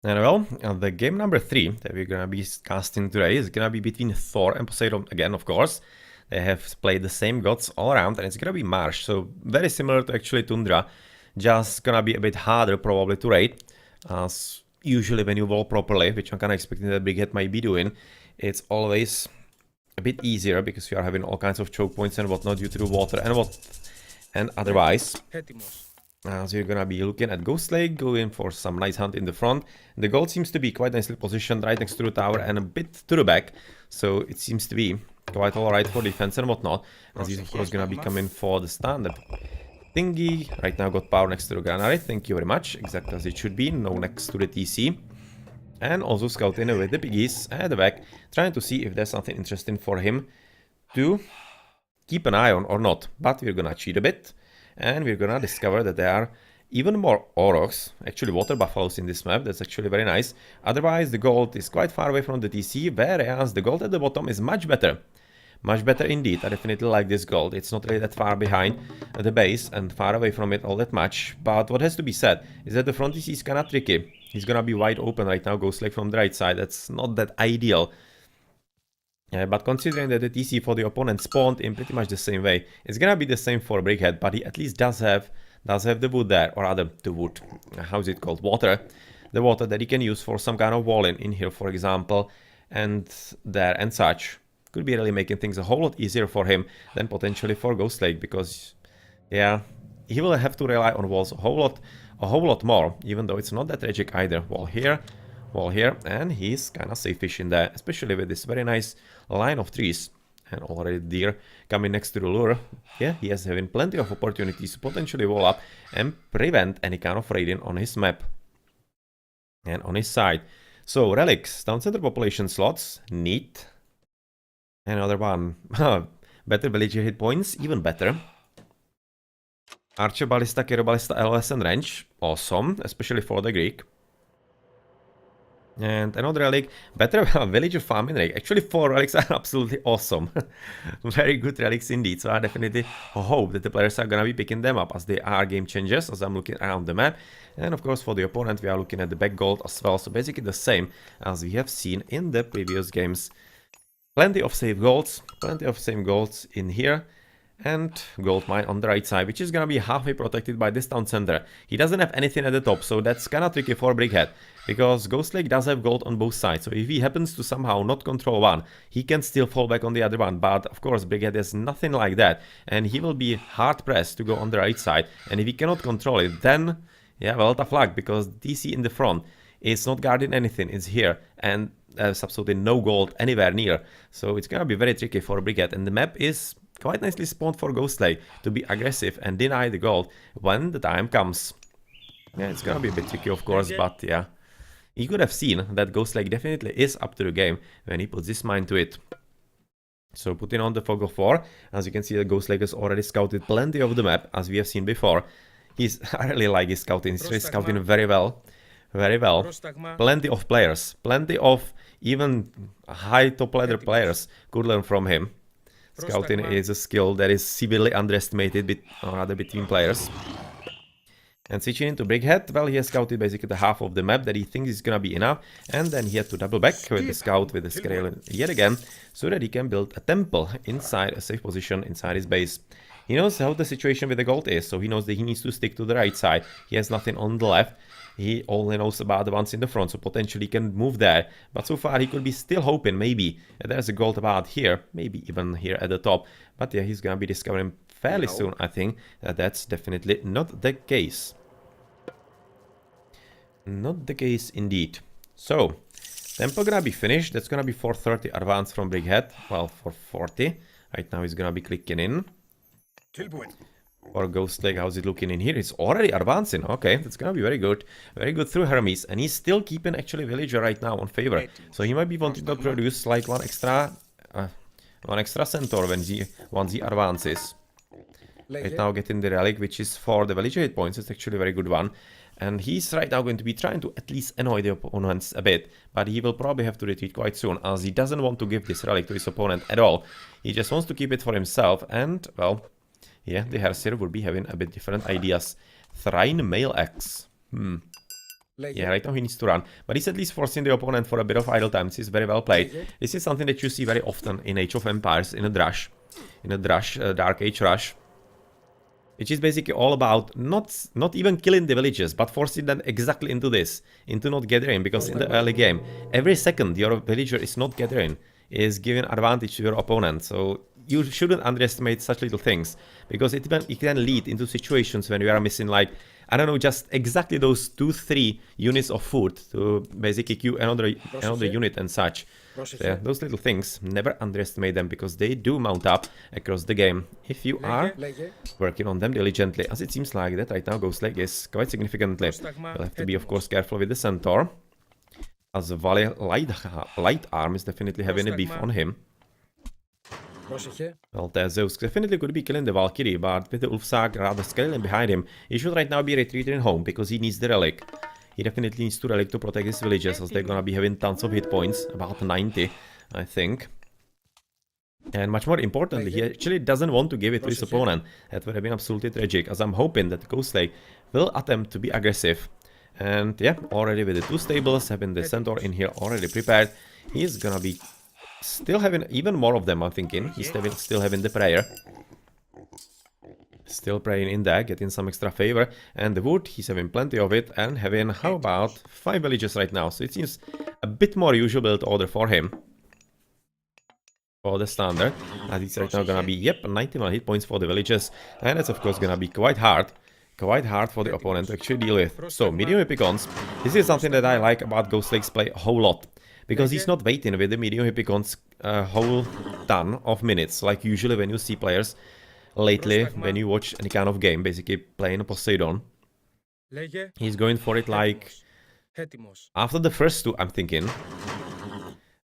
And well, the game number 3 that we're gonna be casting today is gonna be between Thor and Poseidon again, of course. They have played the same gods all around, and it's gonna be Marsh, so very similar to actually Tundra, just gonna be a bit harder probably to raid, as usually when you wall properly, which I'm kinda expecting that Brickhead might be doing, it's always a bit easier because you are having all kinds of choke points and whatnot due to the water and otherwise. So you're gonna be looking at Ghostlake, going for some nice hunt in the front. The gold seems to be quite nicely positioned right next to the tower and a bit to the back, so it seems to be quite alright for defense and whatnot. As he's of course gonna be coming for the standard thingy. Right now got power next to the granary, thank you very much, exactly as it should be, no next to the TC. And also scouting with the piggies at the back, trying to see if there's something interesting for him to keep an eye on or not. But we're gonna cheat a bit. And we're gonna discover that there are even more aurochs, actually water buffaloes in this map. That's actually very nice. Otherwise, the gold is quite far away from the TC, whereas the gold at the bottom is much better. Much better indeed. I definitely like this gold. It's not really that far behind the base and far away from it all that much. But what has to be said is that the front TC is kinda tricky. He's gonna be wide open right now, Ghostlake from the right side. That's not that ideal. But considering that the TC for the opponent spawned in pretty much the same way, it's gonna be the same for Brickhead, but he at least does have the wood there, or rather the wood, how's it called, water. The water that he can use for some kind of walling in here, for example, and there and such. Could be really making things a whole lot easier for him than potentially for Ghostlake, because, yeah, he will have to rely on walls a whole lot more, even though it's not that tragic either. Wall here, and he's kind of safe-ish in there, especially with this very nice line of trees. And already deer coming next to the lure. Yeah, he is having plenty of opportunities to potentially wall up and prevent any kind of raiding on his map. And on his side. So, relics, town center population slots, neat. Another one. Better villager hit points, even better. Archer, Ballista, Kero, Ballista, LS and Range, awesome, especially for the Greek. And another relic, better villager farming relic. Actually, 4 relics are absolutely awesome. Very good relics indeed. So I definitely hope that the players are gonna be picking them up as they are game changers, as I'm looking around the map. And of course, for the opponent, we are looking at the back gold as well. So basically the same as we have seen in the previous games. Plenty of same golds in here. And gold mine on the right side, which is gonna be halfway protected by this town center. He doesn't have anything at the top, so that's kinda tricky for Brickhead, because Ghostlake does have gold on both sides, so if he happens to somehow not control one, he can still fall back on the other one, but of course Brickhead has nothing like that, and he will be hard pressed to go on the right side, and if he cannot control it, then, yeah, well, tough luck, because DC in the front is not guarding anything, it's here, and there's absolutely no gold anywhere near, so it's gonna be very tricky for Brickhead, and the map is quite nicely spawned for Ghostlake to be aggressive and deny the gold when the time comes. Yeah, it's gonna be a bit tricky, of course, but yeah. You could have seen that Ghostlake definitely is up to the game when he puts his mind to it. So putting on the Fog of War, as you can see, the Ghostlake has already scouted plenty of the map, as we have seen before. I really like his scouting, he's really scouting very well. Very well. Plenty of players, plenty of even high top ladder players could learn from him. Scouting is a skill that is severely underestimated between players. And switching into Brickhead, well, he has scouted basically the half of the map that he thinks is gonna be enough, and then he had to double back with the scout with the scale yet again, so that he can build a temple inside a safe position inside his base. He knows how the situation with the gold is, so he knows that he needs to stick to the right side. He has nothing on the left. He only knows about the ones in the front, so potentially he can move there. But so far he could be still hoping maybe there's a gold about here, maybe even here at the top. But yeah, he's gonna be discovering fairly soon, I think, that that's definitely not the case. Not the case indeed. So, temple gonna be finished. That's gonna be 430 advance from Brickhead. Well, 440. Right now he's gonna be clicking in. Or Ghostlake, how's it looking in here? It's already advancing. Okay, that's gonna be very good. Very good through Hermes. And he's still keeping actually villager right now on favor. So he might be wanting to produce like one extra centaur once he advances. Right now getting the relic, which is for the villager hit points. It's actually a very good one. And he's right now going to be trying to at least annoy the opponents a bit. But he will probably have to retreat quite soon, as he doesn't want to give this relic to his opponent at all. He just wants to keep it for himself. And, well, yeah, the Herseer would be having a bit different ideas. Thrine Mail Axe. Yeah, right now he needs to run. But he's at least forcing the opponent for a bit of idle time. This is very well played. This is something that you see very often in Age of Empires, in a Drush. In a Drush, Dark Age Rush. Which is basically all about not even killing the villagers, but forcing them exactly into this. Into not gathering, because in the early game, every second your villager is not gathering is giving advantage to your opponent. So you shouldn't underestimate such little things, because it can lead into situations when you are missing, like, I don't know, just exactly those 2-3 units of food to basically queue another unit and such. So yeah, those little things, never underestimate them, because they do mount up across the game if you are working on them diligently, as it seems like that right now Ghostlake is quite significantly. You'll have to be, of course, careful with the Centaur, as Valley light arm is definitely having a beef on him. Well, Zeus definitely could be killing the Valkyrie, but with the Ulfsag rather scaling behind him, he should right now be retreating home, because he needs the relic. He definitely needs to relic to protect his villages, as they're gonna be having tons of hit points, about 90, I think. And much more importantly, he actually doesn't want to give it to his opponent. That would have been absolutely tragic, as I'm hoping that Ghostlake will attempt to be aggressive. And yeah, already with the 2 stables, having the Centaur in here already prepared, he's gonna be still having even more of them, I'm thinking. He's still having the prayer. Still praying in there, getting some extra favor. And the wood, he's having plenty of it, and having, how about, 5 villages right now. So it seems a bit more usual build order for him. For the standard. And it's right now gonna be, yep, 91 hit points for the villages. And that's of course gonna be quite hard. Quite hard for the opponent to actually deal with. So, medium Hippicons. This is something that I like about Ghostlake's play a whole lot. Because he's not waiting with the medium Hippicons a whole ton of minutes, like usually when you see players lately, when you watch any kind of game, basically playing Poseidon. He's going for it like after the first 2, I'm thinking.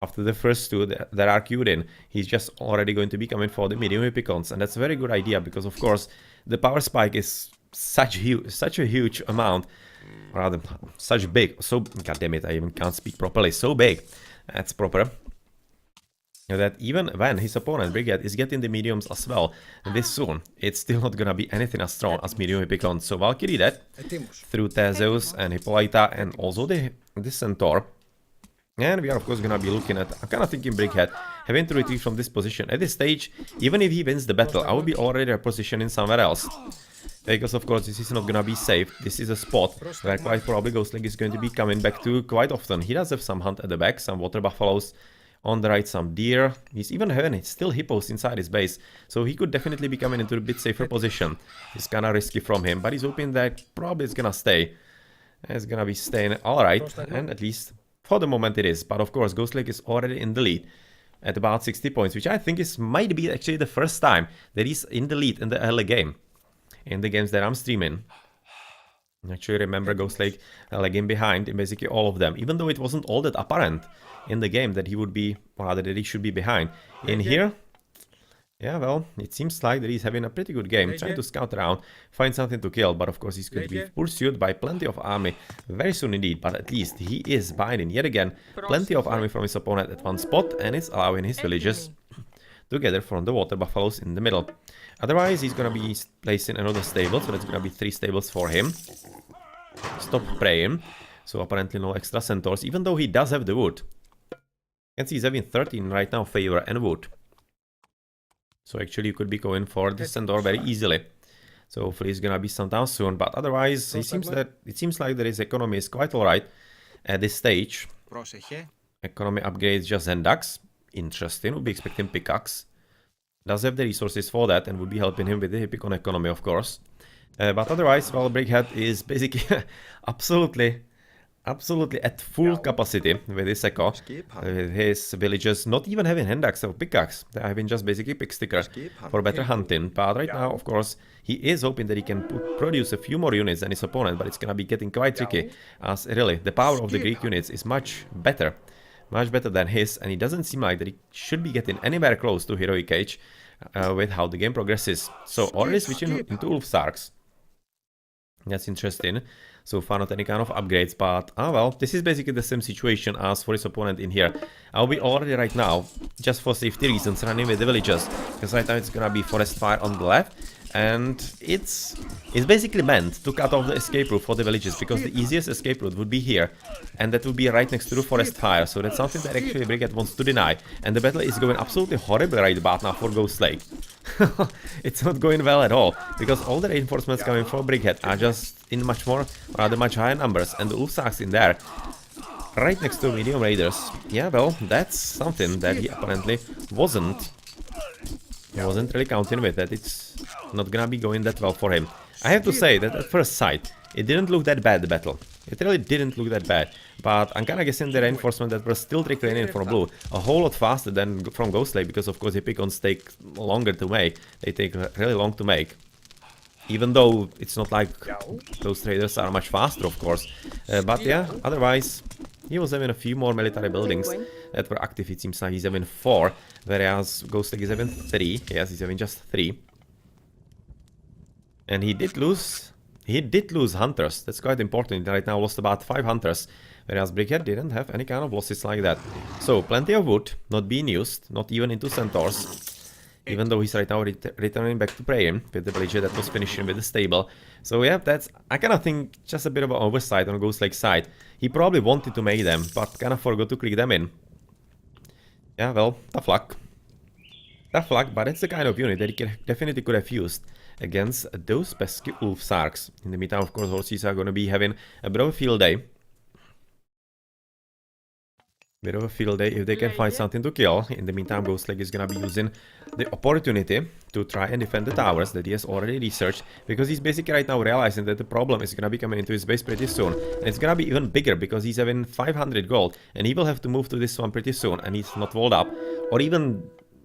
After the first 2 that are queued in, he's just already going to be coming for the medium Hippicons. And that's a very good idea, because of course the power spike is such a huge amount. Rather, such big, so, god damn it, I even can't speak properly, so big, that's proper, that even when his opponent, Brickhead, is getting the mediums as well, this soon, it's still not gonna be anything as strong as medium Hippicon. So Valkyrie dead, through Theseus and Hippolyta, and also the Centaur. And we are of course gonna be looking at, I'm kinda thinking Brickhead, having to retreat from this position. At this stage, even if he wins the battle, I will be already positioning somewhere else. Because of course this is not gonna be safe. This is a spot where quite probably Ghostlake is going to be coming back to quite often. He does have some hunt at the back, some water buffaloes on the right, some deer. He's even having still hippos inside his base, so he could definitely be coming into a bit safer position. It's kinda risky from him, but he's hoping that probably it's gonna stay. It's gonna be staying alright, and at least for the moment it is. But of course Ghostlake is already in the lead at about 60 points, which I think might be actually the first time that he's in the lead in the early game. In the games that I'm streaming. I actually remember Ghostlake lagging behind in basically all of them, even though it wasn't all that apparent in the game that he would be, or rather that he should be behind. In here, yeah, well, it seems like that he's having a pretty good game, trying to scout around, find something to kill, but of course he's going to be pursued by plenty of army very soon indeed, but at least he is binding yet again plenty of army from his opponent at one spot, and it's allowing his villages to gather from the water buffaloes in the middle. Otherwise, he's gonna be placing another stable, so that's gonna be 3 stables for him. Stop praying. So apparently no extra centaurs, even though he does have the wood. You can see he's having 13 right now, favor and wood. So actually you could be going for the centaur very easily. So hopefully he's gonna be sometime soon, but otherwise it seems like that his economy is quite alright at this stage. Economy upgrades just Zendax. Interesting, we'll be expecting pickaxe. Does have the resources for that and would be helping him with the Hippicon economy, of course. But otherwise, well, Brickhead is basically absolutely at full capacity with his eco. With his villagers not even having hand axe or pickaxe. They're having just basically pick sticker for better hunting. But right now, of course, he is hoping that he can produce a few more units than his opponent, but it's gonna be getting quite tricky, as really the power of the Greek units is much better than his, and it doesn't seem like that he should be getting anywhere close to Heroic Age with how the game progresses. So already switching into Ulfsarks. That's interesting. So far not any kind of upgrades, but well, this is basically the same situation as for his opponent in here. I'll be already right now, just for safety reasons, running with the villagers, because right now it's gonna be Forest Fire on the left, and it's basically meant to cut off the escape route for the villages, because the easiest escape route would be here, and that would be right next to the forest fire. So that's something that actually Brickhead wants to deny, and the battle is going absolutely horrible right about now for Ghostlake. It's not going well at all, because all the reinforcements coming from Brickhead are just in much more, rather much higher numbers, and the Ulfsarks in there, right next to medium raiders. Yeah, well, that's something that he apparently wasn't really counting with, that it's not gonna be going that well for him. I have to say that at first sight, it didn't look that bad, the battle. It really didn't look that bad. But I'm kinda guessing the reinforcement that were still trickling in from blue a whole lot faster than from Ghostlake, because of course the pick-ons take longer to make. They take really long to make. Even though it's not like those traders are much faster, of course. But yeah, otherwise, he was having a few more military buildings that were active. It seems like he's having 4, whereas Ghostlake is having 3. Yes, he's having just 3. And he did lose hunters. That's quite important. He right now lost about 5 hunters, whereas Brickhead didn't have any kind of losses like that. So plenty of wood not being used, not even into centaurs. Even though he's right now returning back to praying with the villager that was finishing with the stable. So yeah, that's, I kind of think, just a bit of an oversight on Ghostlake's side. He probably wanted to make them, but kind of forgot to click them in. Yeah, well, tough luck. Tough luck, but it's the kind of unit that he definitely could have used against those pesky Ulfsarks. In the meantime, of course, horses are going to be having a bit of a field day. Bit of a field day if they can find something to kill. In the meantime, Ghostlake is gonna be using the opportunity to try and defend the towers that he has already researched, because he's basically right now realizing that the problem is gonna be coming into his base pretty soon, and it's gonna be even bigger because he's having 500 gold, and he will have to move to this one pretty soon, and he's not walled up, or even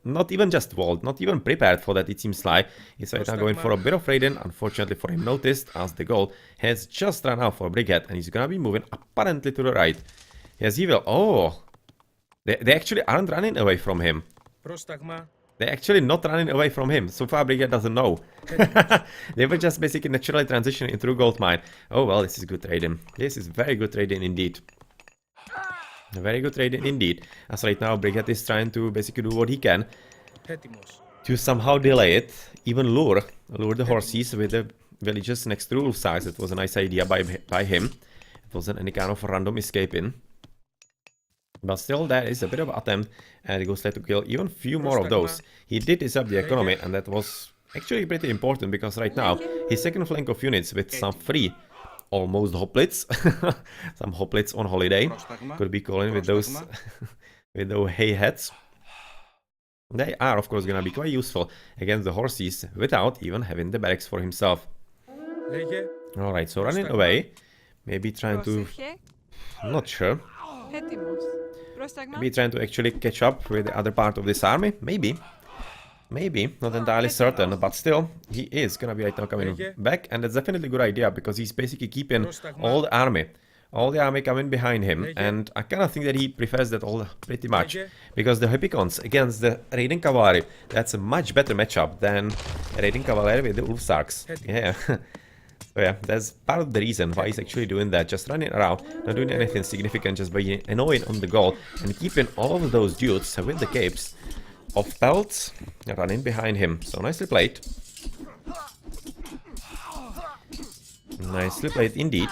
not even just walled, not even prepared for that. It seems like he's right now going for a bit of raiding. Unfortunately for him, noticed as the gold has just run out for Brickhead, and he's gonna be moving apparently to the right. Yes, he will. Oh, they actually aren't running away from him. They're actually not running away from him. So far, Brickhead doesn't know. They were just basically naturally transitioning into a gold mine. Oh, well, this is good trading. This is very good trading indeed. Very good trading indeed. As right now, Brickhead is trying to basically do what he can to somehow delay it, even lure the horses with the villages next to Ulfsarks. It was a nice idea by him. It wasn't any kind of random escaping. But still, there is a bit of attempt at Ghostlake to kill even few more of those. He did disrupt the economy, and that was actually pretty important, because right now his second flank of units with some free almost hoplites, some hoplites on holiday, could be calling with those with those hay hats. They are of course gonna be quite useful against the horses without even having the barracks for himself. Alright, so running away, maybe trying to, I'm not sure. Maybe trying to actually catch up with the other part of this army? Maybe. Maybe. Not entirely certain, but still, he is gonna be right now coming back, and that's definitely a good idea, because he's basically keeping all the army coming behind him, and I kind of think that he prefers that all pretty much, because the Hypicons against the raiding cavalry, that's a much better matchup than raiding cavalry with the Ulfsarks. Yeah. So yeah, that's part of the reason why he's actually doing that, just running around, not doing anything significant, just being annoying on the goal, and keeping all of those dudes with the capes of pelts running behind him. So nicely played. Nicely played indeed.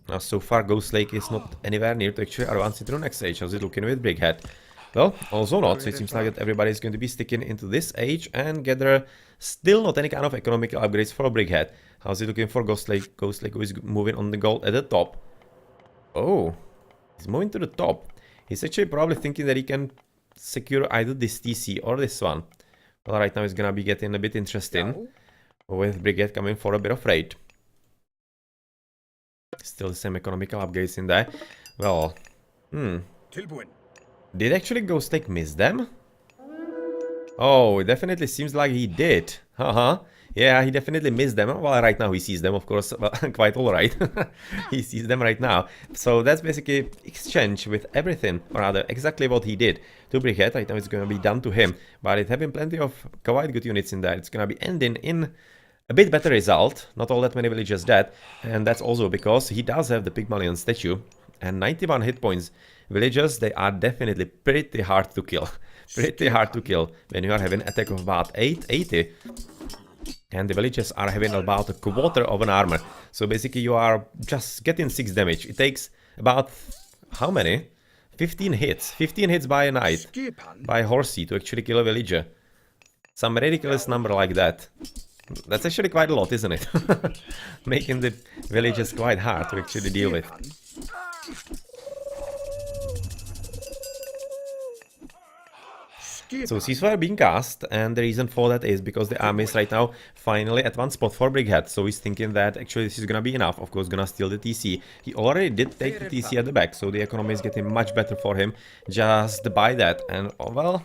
Now so far Ghostlake is not anywhere near to actually advance into the next stage. How's it looking with Brickhead? Well, also not. So it seems like that everybody is going to be sticking into this age and gather still not any kind of economical upgrades for Brickhead. How's it looking for Ghostlake? Ghostlake, who is moving on the gold at the top. Oh, he's moving to the top. He's actually probably thinking that he can secure either this TC or this one. Well, right now it's gonna be getting a bit interesting with Brickhead coming for a bit of raid. Still the same economical upgrades in there. Well, did actually Ghostlake miss them? Oh, it definitely seems like he did. Yeah, he definitely missed them. Well, right now he sees them, of course. Well, quite alright. He sees them right now. So that's basically exchange with everything, or rather, exactly what he did to Brickhead. Right now it's going to be done to him. But it having plenty of quite good units in there. It's going to be ending in a bit better result. Not all that many villagers dead. And that's also because he does have the Pygmalion statue. And 91 hit points. Villagers, they are definitely pretty hard to kill. Pretty hard to kill when you are having attack of about 880. And the villagers are having about a quarter of an armor. So basically you are just getting 6 damage. It takes about, how many? 15 hits. 15 hits by a knight, by a horsey to actually kill a villager. Some ridiculous number like that. That's actually quite a lot, isn't it? Making the villagers quite hard to actually deal with. So ceasefire being cast, and the reason for that is because the army is right now finally at one spot for Brickhead. So he's thinking that actually this is gonna be enough. Of course, gonna steal the TC. He already did take the TC at the back, so the economy is getting much better for him just by that. And oh, well,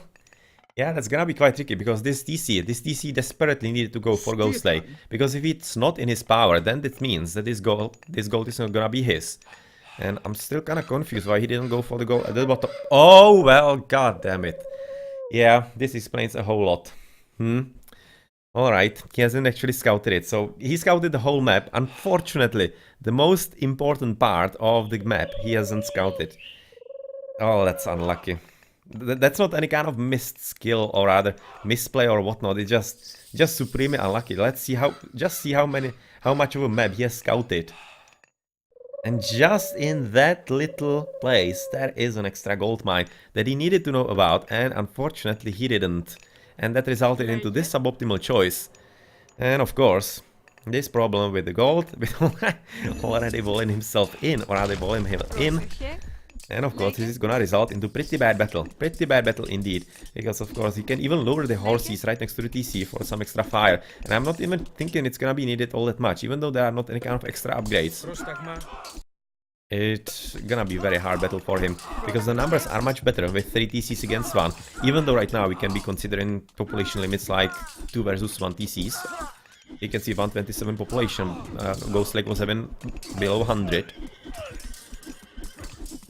yeah, that's gonna be quite tricky because this TC desperately needed to go for Ghostlake. Because if it's not in his power, then that means that this gold is not gonna be his. And I'm still kind of confused why he didn't go for the goal at the bottom. Oh, well, god damn it. Yeah, this explains a whole lot. Alright, he hasn't actually scouted it. So he scouted the whole map. Unfortunately, the most important part of the map he hasn't scouted. Oh, that's unlucky. That's not any kind of missed skill or rather misplay or whatnot. It's just supremely unlucky. Let's see how much of a map he has scouted. And just in that little place, there is an extra gold mine that he needed to know about, and unfortunately he didn't. And that resulted into this suboptimal choice. And of course, this problem with the gold, with already walling himself in, or rather walling him in. And of course, this is gonna result into pretty bad battle indeed. Because of course, he can even lower the horses right next to the TC for some extra fire. And I'm not even thinking it's gonna be needed all that much, even though there are not any kind of extra upgrades. It's gonna be a very hard battle for him, because the numbers are much better with 3 TCs against 1. Even though right now we can be considering population limits like 2 versus 1 TCs. You can see 127 population, Ghostlake was having below 100.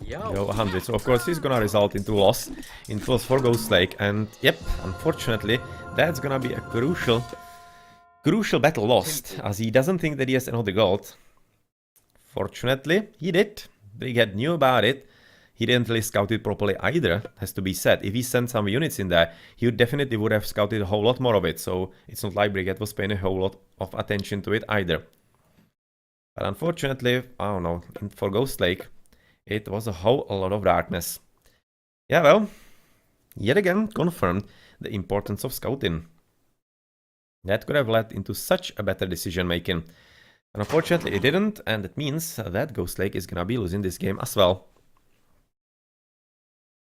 Below 100, so of course this is gonna result into loss for Ghostlake, and yep, unfortunately that's gonna be a crucial battle lost, as he doesn't think that he has another gold. Fortunately, he did. Brickhead knew about it. He didn't really scout it properly either, has to be said. If he sent some units in there, he definitely would have scouted a whole lot more of it, so it's not like Brickhead was paying a whole lot of attention to it either. But unfortunately, I don't know, for Ghostlake, it was a whole lot of darkness. Yeah, well, yet again confirmed the importance of scouting. That could have led into such a better decision making. And unfortunately it didn't, and it means that Ghostlake is gonna be losing this game as well.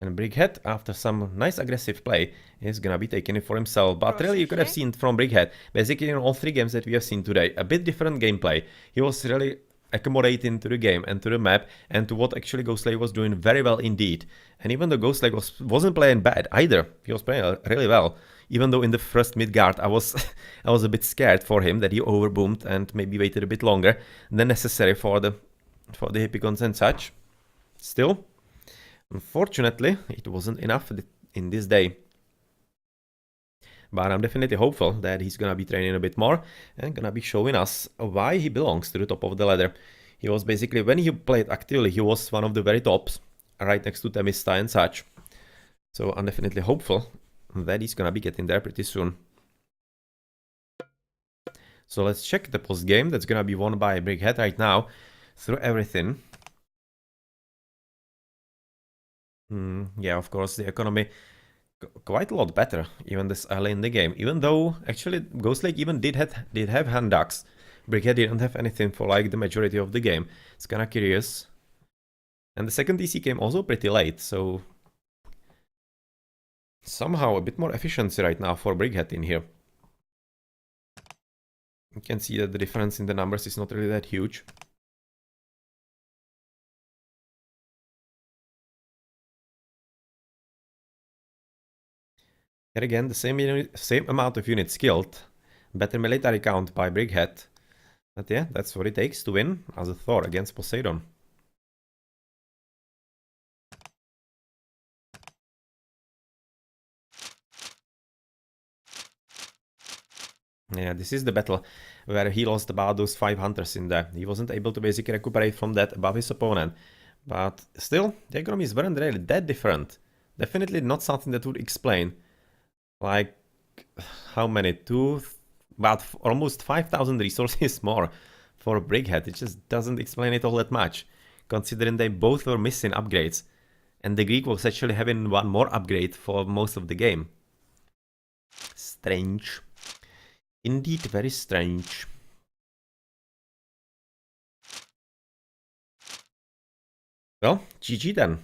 And Brickhead, after some nice aggressive play, is gonna be taking it for himself. But really, you could have seen from Brickhead, basically in all 3 games that we have seen today, a bit different gameplay. He was really accommodating to the game and to the map and to what actually Ghostlake was doing very well indeed. And even though Ghostlake wasn't playing bad either, he was playing really well. Even though in the first mid-guard I was a bit scared for him that he overboomed and maybe waited a bit longer than necessary for the Hippicons and such. Still, unfortunately, it wasn't enough in this day. But I'm definitely hopeful that he's gonna be training a bit more and gonna be showing us why he belongs to the top of the ladder. He was basically, when he played actively, he was one of the very tops, right next to Temista and such. So I'm definitely hopeful that he's gonna be getting there pretty soon. So let's check the post game. That's gonna be won by Brickhead right now through everything. Yeah, of course, the economy quite a lot better even this early in the game. Even though actually Ghostlake even did have hand ducks. Brickhead didn't have anything for like the majority of the game. It's kinda curious. And the second DC came also pretty late, so somehow a bit more efficiency right now for Brickhead in here. You can see that the difference in the numbers is not really that huge. Yet again, the same amount of units killed, better military count by Brickhead. But yeah, that's what it takes to win as a Thor against Poseidon. Yeah, this is the battle where he lost about those 5 hunters in there. He wasn't able to basically recuperate from that above his opponent. But still, the economies weren't really that different. Definitely not something that would explain, like, how many? about almost 5,000 resources more for Brickhead. It just doesn't explain it all that much, considering they both were missing upgrades, and the Greek was actually having one more upgrade for most of the game. Strange. Indeed, very strange. Well, GG then.